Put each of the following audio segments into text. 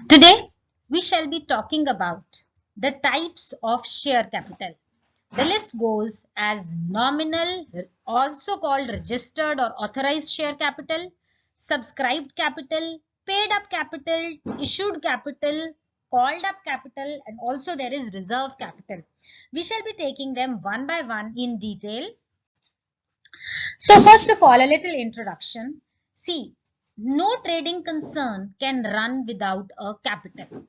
Today, we shall be talking about the types of share capital. The list goes as nominal, also called registered or authorized share capital, subscribed capital, paid up capital, issued capital, called up capital, and also there is reserve capital. We shall be taking them one by one in detail. So first of all, a little introduction. See, no trading concern can run without a capital.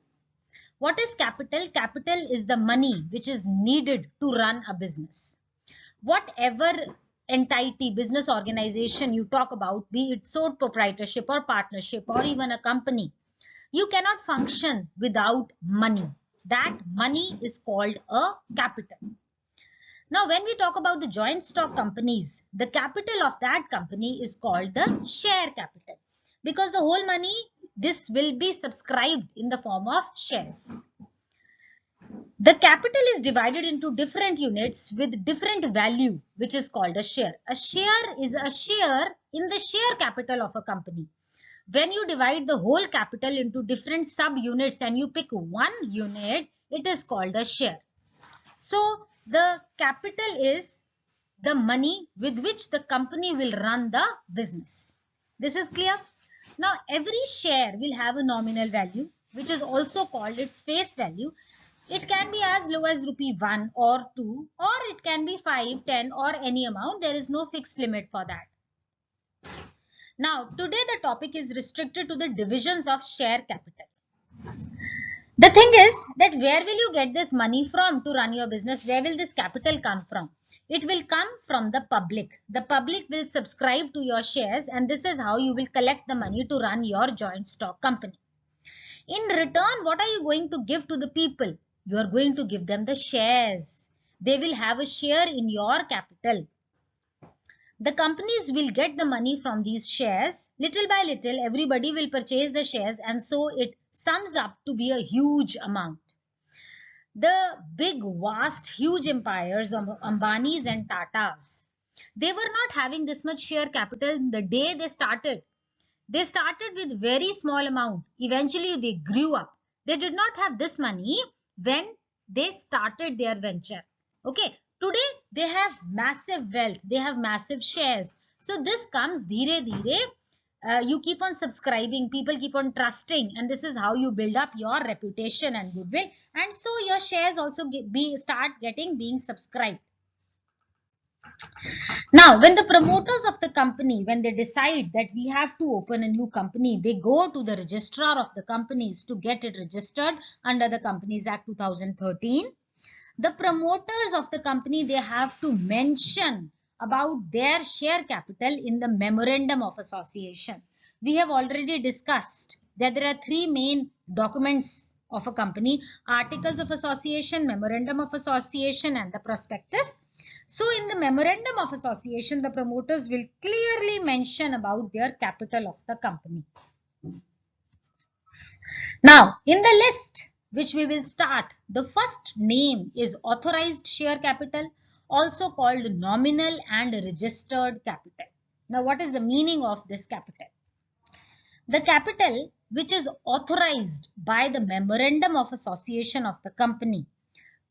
What is capital? Capital is the money which is needed to run a business. Whatever entity, business organization you talk about, be it sole proprietorship or partnership or even a company, you cannot function without money. That money is called a capital. Now, when we talk about the joint stock companies, the capital of that company is called the share capital, because the whole money, this will be subscribed in the form of shares. The capital is divided into different units with different value, which is called a share. A share is a share in the share capital of a company. When you divide the whole capital into different sub-units and you pick one unit, it is called a share. So, the capital is the money with which the company will run the business. This is clear? Now, every share will have a nominal value, which is also called its face value. It can be as low as rupee 1 or 2, or it can be 5, 10 or any amount. There is no fixed limit for that. Now, today the topic is restricted to the divisions of share capital. The thing is that where will you get this money from to run your business? Where will this capital come from? It will come from the public. The public will subscribe to your shares, and this is how you will collect the money to run your joint stock company. In return, what are you going to give to the people? You are going to give them the shares. They will have a share in your capital. The companies will get the money from these shares. Little by little, everybody will purchase the shares, and so it sums up to be a huge amount. The big, vast, huge empires of Ambanis and Tatas, they were not having this much share capital the day they started. They started with very small amount. Eventually, they grew up. They did not have this money when they started their venture. Okay. Today, they have massive wealth. They have massive shares. So, this comes dhire dhire. You keep on subscribing. People keep on trusting. And this is how you build up your reputation and goodwill. And so, your shares also start being subscribed. Now, when the promoters of the company, when they decide that we have to open a new company, they go to the registrar of the companies to get it registered under the Companies Act 2013. The promoters of the company, they have to mention about their share capital in the memorandum of association. We have already discussed that there are three main documents of a company: articles of association, memorandum of association, and the prospectus. So in the memorandum of association, the promoters will clearly mention about their capital of the company. Now, in the list which we will start, the first name is authorized share capital, also called nominal and registered capital. Now, what is the meaning of this capital? The capital which is authorized by the memorandum of association of the company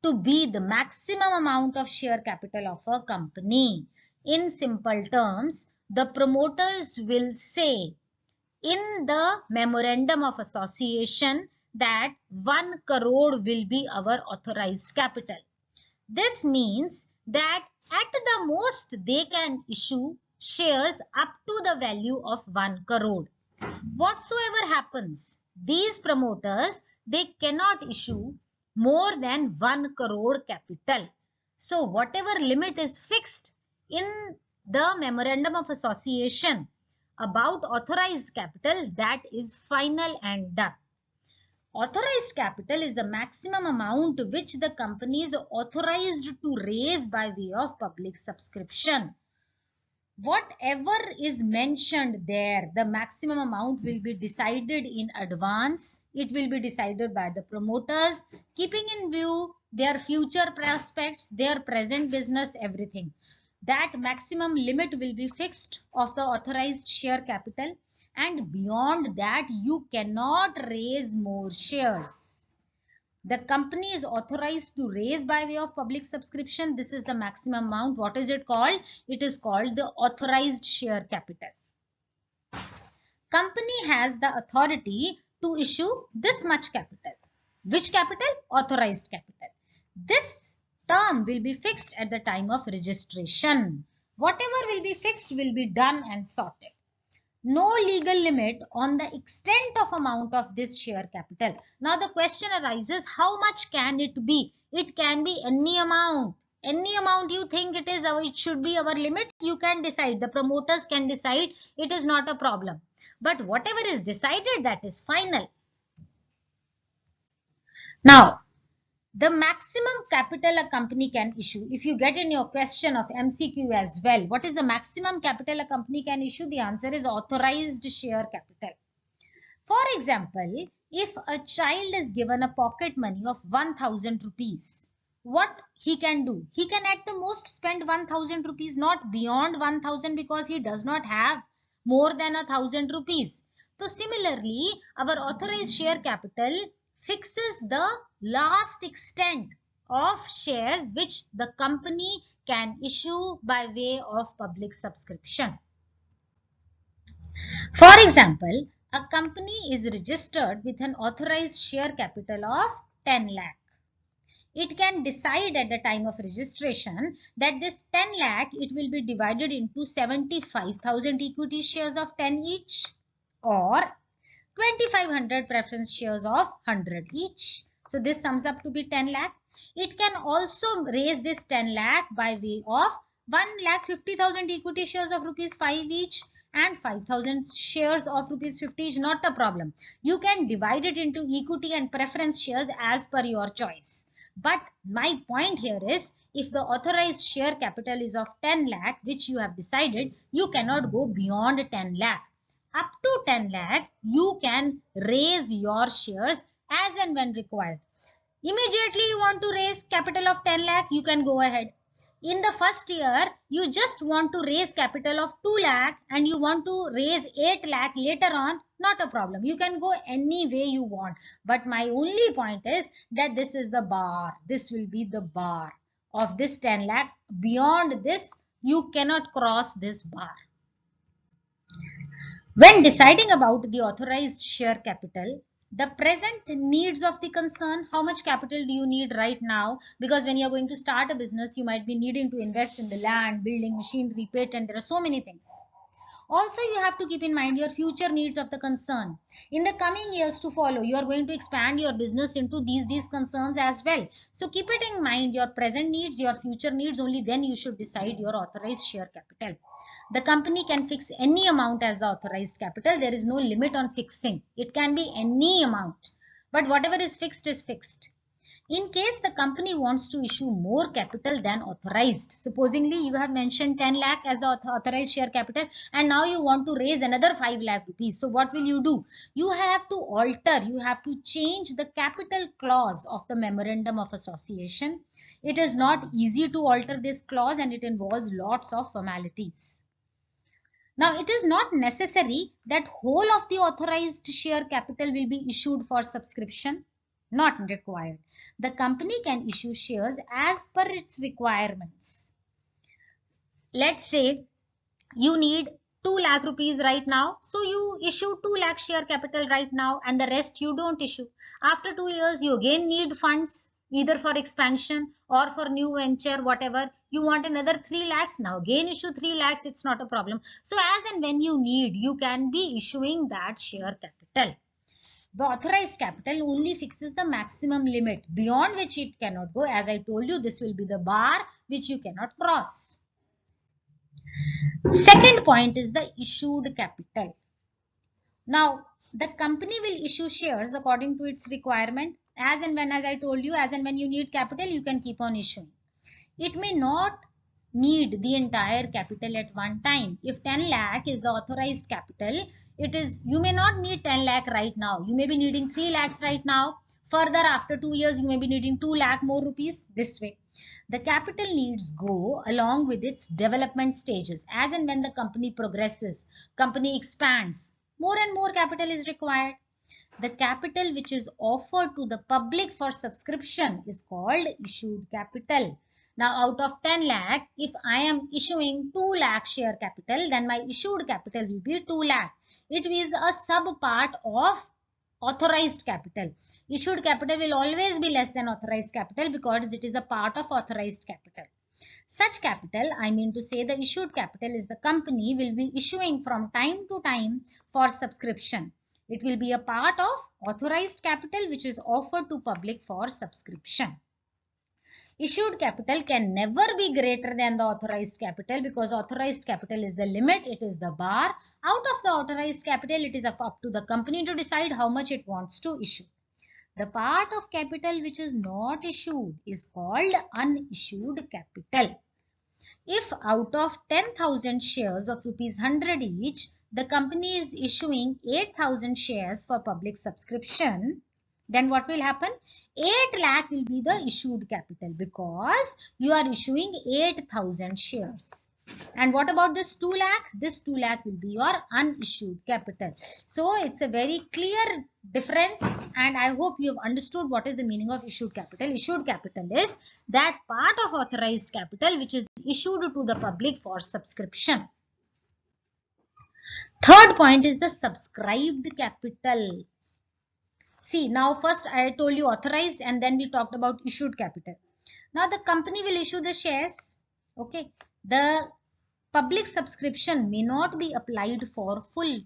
to be the maximum amount of share capital of a company. In simple terms, the promoters will say in the memorandum of association that 1 crore will be our authorized capital. This means that at the most they can issue shares up to the value of 1 crore. Whatsoever happens, these promoters, they cannot issue more than 1 crore capital. So whatever limit is fixed in the memorandum of association about authorized capital, that is final and done. Authorized capital is the maximum amount which the company is authorized to raise by way of public subscription. Whatever is mentioned there, the maximum amount will be decided in advance. It will be decided by the promoters, keeping in view their future prospects, their present business, everything. That maximum limit will be fixed of the authorized share capital. and beyond that you cannot raise more shares. The company is authorized to raise by way of public subscription. This is the maximum amount. What is it called? It is called the authorized share capital. Company has the authority to issue this much capital. Which capital? Authorized capital. This term will be fixed at the time of registration. Whatever will be fixed will be done and sorted. No legal limit on the extent of amount of this share capital. Now the question arises, how much can it be? It can be any amount. Any amount you think it should be our limit, you can decide. The promoters can decide. It is not a problem. But whatever is decided, that is final. Now, the maximum capital a company can issue. If you get in your question of MCQ as well, what is the maximum capital a company can issue? The answer is authorized share capital. For example, if a child is given a pocket money of 1000 rupees, what he can do? He can at the most spend 1000 rupees, not beyond 1000, because he does not have more than 1000 rupees. So similarly, our authorized share capital fixes the last extent of shares which the company can issue by way of public subscription. For example, a company is registered with an authorized share capital of 10 lakh. It can decide at the time of registration that this 10 lakh, it will be divided into 75,000 equity shares of 10 each, or 2500 preference shares of 100 each. So this sums up to be 10 lakh. It can also raise this 10 lakh by way of 1,50,000 equity shares of rupees 5 each and 5,000 shares of rupees 50 each. Not a problem. You can divide it into equity and preference shares as per your choice. But my point here is, if the authorized share capital is of 10 lakh, which you have decided, you cannot go beyond 10 lakh. Up to 10 lakh, you can raise your shares as and when required. Immediately you want to raise capital of 10 lakh, you can go ahead. In the first year, you just want to raise capital of 2 lakh and you want to raise 8 lakh later on, not a problem. You can go any way you want. But my only point is that this is the bar. This will be the bar of this 10 lakh. Beyond this, you cannot cross this bar. When deciding about the authorized share capital, the present needs of the concern, how much capital do you need right now? Because when you are going to start a business, you might be needing to invest in the land, building, machinery, patent. There are so many things. Also, you have to keep in mind your future needs of the concern. In the coming years to follow, you are going to expand your business into these concerns as well. So keep it in mind, your present needs, your future needs, only then you should decide your authorized share capital. The company can fix any amount as the authorized capital. There is no limit on fixing. It can be any amount. But whatever is fixed is fixed. In case the company wants to issue more capital than authorized, supposingly you have mentioned 10 lakh as the authorized share capital and now you want to raise another 5 lakh rupees. So what will you do? You have to alter, you have to change the capital clause of the memorandum of association. It is not easy to alter this clause and it involves lots of formalities. Now, it is not necessary that whole of the authorized share capital will be issued for subscription. Not required. The company can issue shares as per its requirements. Let's say you need 2 lakh rupees right now. So you issue 2 lakh share capital right now and the rest you don't issue. After 2 years, you again need funds either for expansion or for new venture, whatever. You want another 3 lakhs. Now again issue 3 lakhs. It's not a problem. So as and when you need, you can be issuing that share capital. The authorized capital only fixes the maximum limit beyond which it cannot go. As I told you, this will be the bar which you cannot cross. Second point is the issued capital. Now, the company will issue shares according to its requirement. As and when, as I told you, as and when you need capital, you can keep on issuing. It may not need the entire capital at one time. If 10 lakh is the authorized capital, you may not need 10 lakh right now. You may be needing 3 lakhs right now. Further, after 2 years, you may be needing 2 lakh more rupees this way. The capital needs go along with its development stages. As and when the company progresses, company expands, more and more capital is required. The capital which is offered to the public for subscription is called issued capital. Now out of 10 lakh, if I am issuing 2 lakh share capital, then my issued capital will be 2 lakh. It is a sub part of authorized capital. Issued capital will always be less than authorized capital because it is a part of authorized capital. Such capital, I mean to say the issued capital, is the company will be issuing from time to time for subscription. It will be a part of authorized capital which is offered to public for subscription. Issued capital can never be greater than the authorized capital because authorized capital is the limit, it is the bar. Out of the authorized capital, it is up to the company to decide how much it wants to issue. The part of capital which is not issued is called unissued capital. If out of 10,000 shares of rupees 100 each, the company is issuing 8,000 shares for public subscription, then what will happen? 8 lakh will be the issued capital because you are issuing 8,000 shares. And what about this 2 lakh? This 2 lakh will be your unissued capital. So it's a very clear difference, and I hope you have understood what is the meaning of issued capital. Issued capital is that part of authorized capital which is issued to the public for subscription. Third point is the subscribed capital. See, now first I told you authorized and then we talked about issued capital. Now the company will issue the shares. Okay. The public subscription may not be applied for full.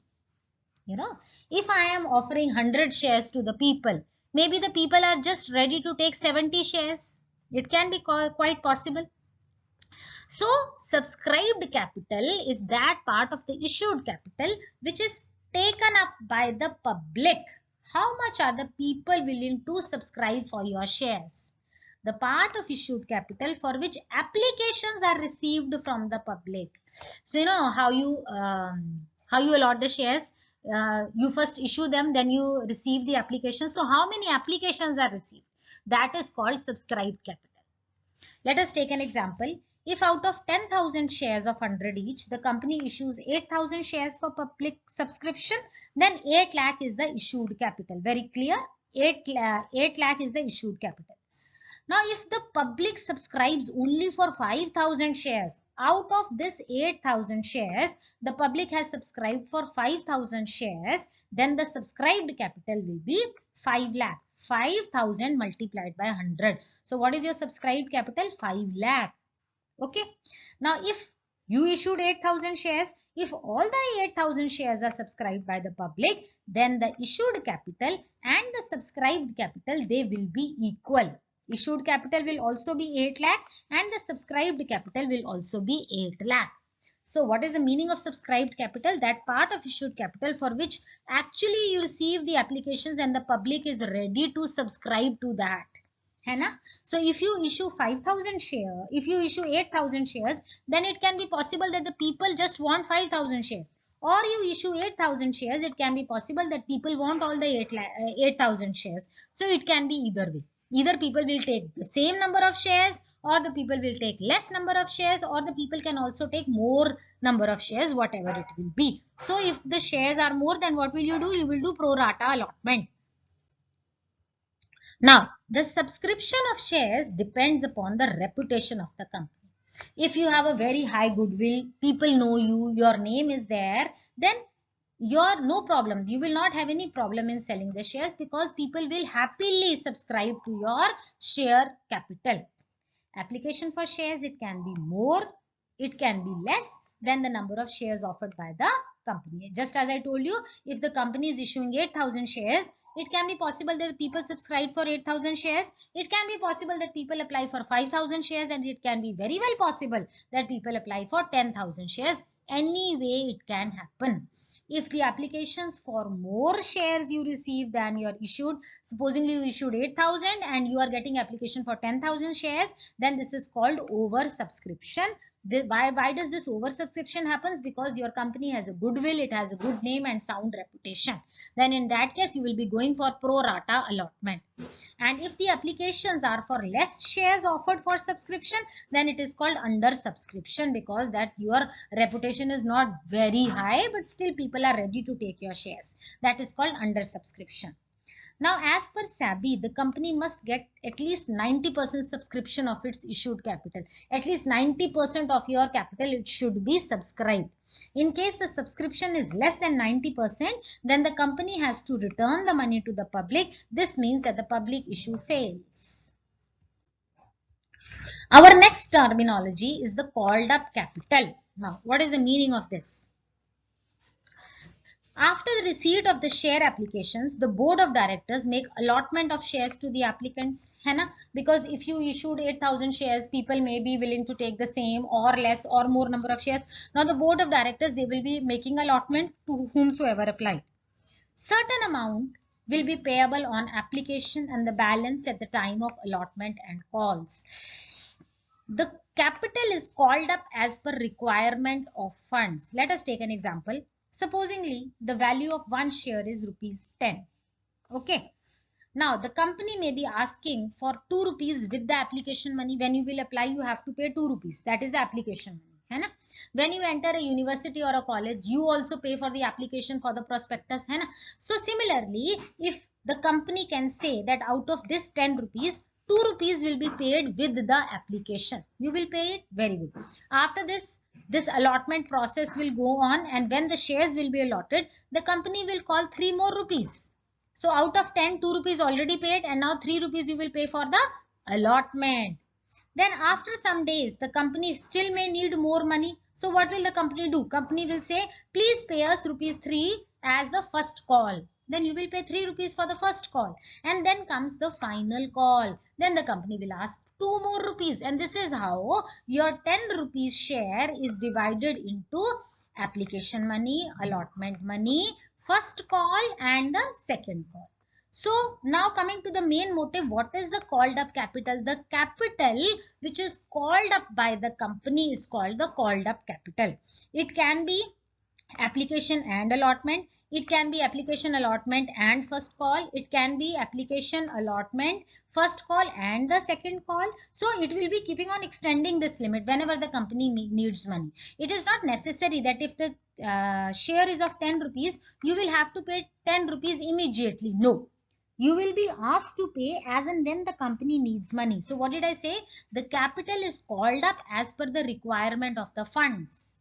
If I am offering 100 shares to the people, maybe the people are just ready to take 70 shares. It can be quite possible. So, subscribed capital is that part of the issued capital which is taken up by the public. How much are the people willing to subscribe for your shares? The part of issued capital for which applications are received from the public. So, you know how you allot the shares. You first issue them, then you receive the applications. So, how many applications are received? That is called subscribed capital. Let us take an example. If out of 10,000 shares of 100 each, the company issues 8,000 shares for public subscription, then 8 lakh is the issued capital. Very clear? 8 lakh is the issued capital. Now, if the public subscribes only for 5,000 shares, out of this 8,000 shares, the public has subscribed for 5,000 shares, then the subscribed capital will be 5 lakh. 5,000 multiplied by 100. So, what is your subscribed capital? 5 lakh. Okay. Now, if you issued 8,000 shares, if all the 8,000 shares are subscribed by the public, then the issued capital and the subscribed capital, they will be equal. Issued capital will also be 8 lakh and the subscribed capital will also be 8 lakh. So, what is the meaning of subscribed capital? That part of issued capital for which actually you receive the applications and the public is ready to subscribe to that. So, if you issue 5,000 shares, if you issue 8,000 shares, then it can be possible that the people just want 5,000 shares. Or you issue 8,000 shares, it can be possible that people want all the 8,000 shares. So, it can be either way. Either people will take the same number of shares, or the people will take less number of shares, or the people can also take more number of shares, whatever it will be. So, if the shares are more, then what will you do? You will do pro rata allotment. Now, the subscription of shares depends upon the reputation of the company. If you have a very high goodwill, people know you, your name is there, then no problem. You will not have any problem in selling the shares because people will happily subscribe to your share capital. Application for shares, it can be more, it can be less than the number of shares offered by the company. Just as I told you, if the company is issuing 8,000 shares, it can be possible that people subscribe for 8,000 shares. It can be possible that people apply for 5,000 shares, and it can be very well possible that people apply for 10,000 shares. Anyway, it can happen. If the applications for more shares you receive than you are issued, supposing you issued 8,000 and you are getting application for 10,000 shares, then this is called oversubscription. Why does this oversubscription happens? Because your company has a goodwill, it has a good name and sound reputation. Then in that case, you will be going for pro rata allotment. And if the applications are for less shares offered for subscription, then it is called under subscription, because that your reputation is not very high, but still people are ready to take your shares. That is called under subscription. Now, as per SABI, the company must get at least 90% subscription of its issued capital. At least 90% of your capital, it should be subscribed. In case the subscription is less than 90%, then the company has to return the money to the public. This means that the public issue fails. Our next terminology is the called up capital. Now, what is the meaning of this? After the receipt of the share applications, the board of directors make allotment of shares to the applicants, है ना? Because if you issued 8,000 shares, people may be willing to take the same or less or more number of shares. Now the board of directors, they will be making allotment to whomsoever applied. Certain amount will be payable on application and the balance at the time of allotment and calls. The capital is called up as per requirement of funds. Let us take an example. Supposingly, the value of one share is rupees 10. Okay. Now, the company may be asking for 2 rupees with the application money. When you will apply, you have to pay 2 rupees. That is the application money. है ना? When you enter a university or a college, you also pay for the application for the prospectus. है ना? So, similarly, if the company can say that out of this 10 rupees, 2 rupees will be paid with the application. You will pay it? Very good. After this allotment process will go on, and when the shares will be allotted, the company will call 3 more rupees. So out of 10, 2 rupees already paid, and now 3 rupees you will pay for the allotment. Then after some days, the company still may need more money. So what will the company do? Company will say, please pay us rupees 3 as the first call. Then you will pay 3 rupees for the first call. And then comes the final call. Then the company will ask 2 more rupees. And this is how your 10 rupees share is divided into application money, allotment money, first call and the second call. So now coming to the main motive, what is the called up capital? The capital which is called up by the company is called the called up capital. It can be application and allotment. It can be application, allotment and first call. It can be application, allotment, first call and the second call. So it will be keeping on extending this limit whenever the company needs money. It is not necessary that if the share is of 10 rupees, you will have to pay 10 rupees immediately. No. You will be asked to pay as and when the company needs money. So what did I say? The capital is called up as per the requirement of the funds.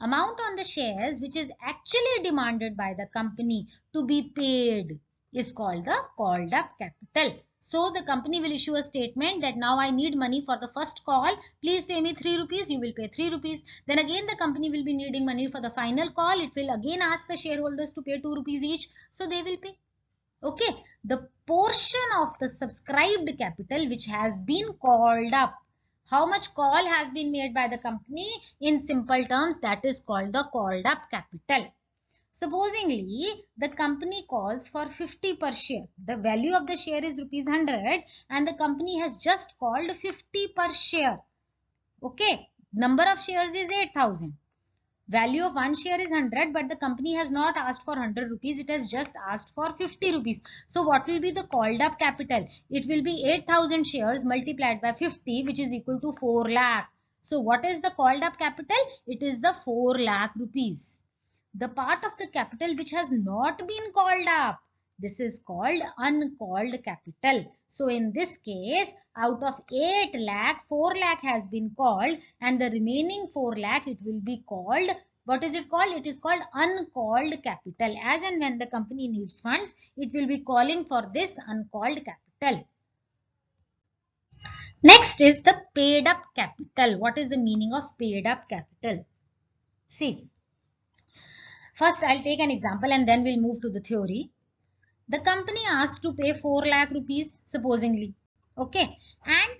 Amount on the shares which is actually demanded by the company to be paid is called the called up capital. So the company will issue a statement that now I need money for the first call. Please pay me 3 rupees. You will pay 3 rupees. Then again the company will be needing money for the final call. It will again ask the shareholders to pay 2 rupees each. So they will pay. Okay. The portion of the subscribed capital which has been called up, how much call has been made by the company, in simple terms, that is called the called up capital. Supposingly, the company calls for 50 per share. The value of the share is rupees 100 and the company has just called 50 per share. Okay. Number of shares is 8,000. Value of one share is 100, but the company has not asked for 100 rupees. It has just asked for 50 rupees. So what will be the called up capital? It will be 8,000 shares multiplied by 50, which is equal to 4 lakh. So what is the called up capital? It is the 4 lakh rupees. The part of the capital which has not been called up, this is called uncalled capital. So in this case, out of 8 lakh, 4 lakh has been called and the remaining 4 lakh, it will be called, what is it called? It is called uncalled capital. As and when the company needs funds, it will be calling for this uncalled capital. Next is the paid up capital. What is the meaning of paid up capital? See, first I'll take an example and then we'll move to the theory. The company asked to pay 4 lakh rupees, supposingly. Okay. And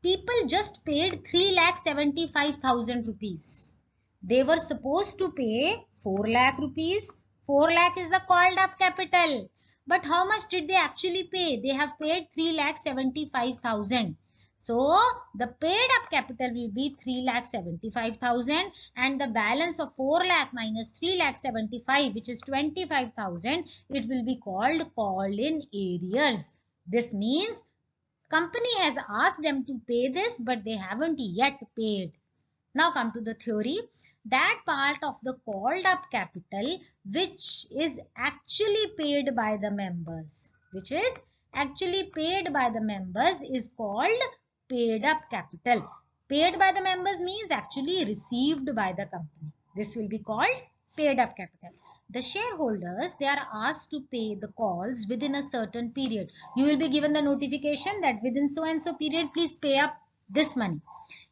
people just paid 3,75,000 rupees. They were supposed to pay 4 lakh rupees. 4 lakh is the called up capital. But how much did they actually pay? They have paid 3,75,000. So the paid up capital will be 3,75,000 and the balance of 4 lakh minus 3,75,000, which is 25,000, it will be called call-in arrears. This means company has asked them to pay this, but they haven't yet paid. Now come to the theory. That part of the called up capital which is actually paid by the members, is called paid up capital. Paid by the members means actually received by the company. This will be called paid up capital. The shareholders, they are asked to pay the calls within a certain period. You will be given the notification that within so and so period, please pay up this money.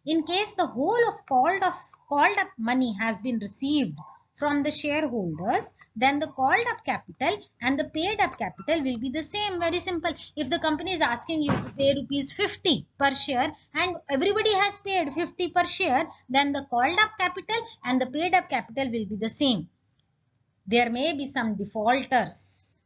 In case the whole of called up money has been received from the shareholders, then the called up capital and the paid up capital will be the same. Very simple. If the company is asking you to pay rupees 50 per share and everybody has paid 50 per share, then the called up capital and the paid up capital will be the same. There may be some defaulters.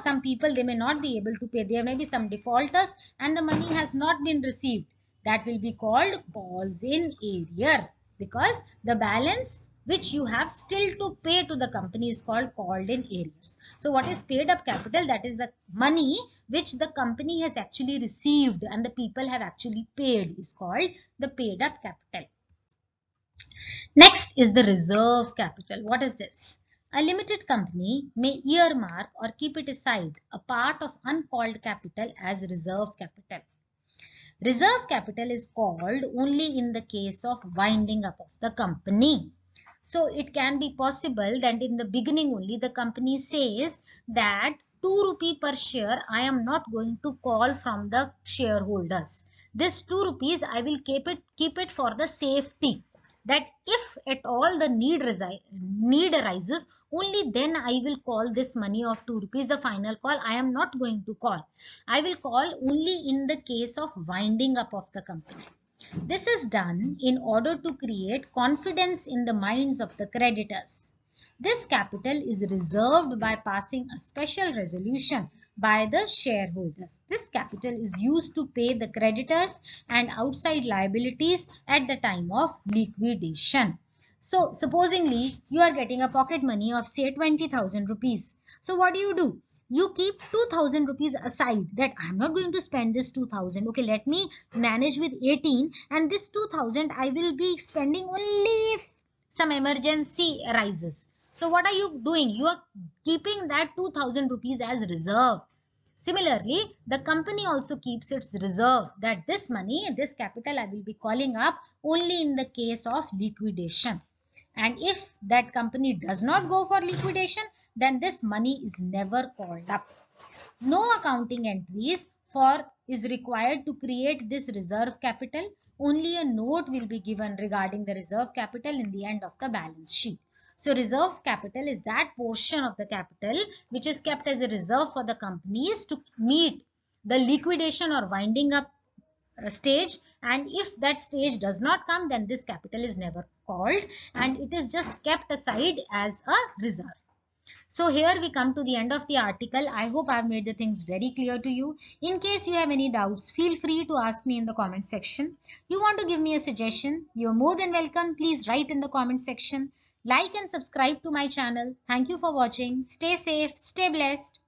Some people, they may not be able to pay. There may be some defaulters and the money has not been received. That will be called calls in arrear, because the balance which you have still to pay to the company is called called in arrears. So what is paid up capital? That is the money which the company has actually received and the people have actually paid, is called the paid up capital. Next is the reserve capital. What is this? A limited company may earmark or keep it aside a part of uncalled capital as reserve capital. Reserve capital is called only in the case of winding up of the company. So it can be possible that in the beginning only the company says that 2 rupee per share I am not going to call from the shareholders. This 2 rupees I will keep it for the safety, that if at all the need arises, only then I will call this money of 2 rupees. The final call I am not going to call. I will call only in the case of winding up of the company. This is done in order to create confidence in the minds of the creditors. This capital is reserved by passing a special resolution by the shareholders. This capital is used to pay the creditors and outside liabilities at the time of liquidation. So, supposingly you are getting a pocket money of say 20,000 rupees. So, what do? You keep 2,000 rupees aside, that I am not going to spend this 2,000. Okay, let me manage with 18 and this 2,000 I will be spending only if some emergency arises. So what are you doing? You are keeping that 2,000 rupees as reserve. Similarly, the company also keeps its reserve, that this money, this capital I will be calling up only in the case of liquidation. And if that company does not go for liquidation, then this money is never called up. No accounting entries is required to create this reserve capital. Only a note will be given regarding the reserve capital in the end of the balance sheet. So reserve capital is that portion of the capital which is kept as a reserve for the companies to meet the liquidation or winding up stage, and if that stage does not come, then this capital is never called and it is just kept aside as a reserve. So here we come to the end of the article. I hope I have made the things very clear to you. In case you have any doubts, feel free to ask me in the comment section. You want to give me a suggestion, you are more than welcome. Please write in the comment section. Like and subscribe to my channel. Thank you for watching. Stay safe, stay blessed.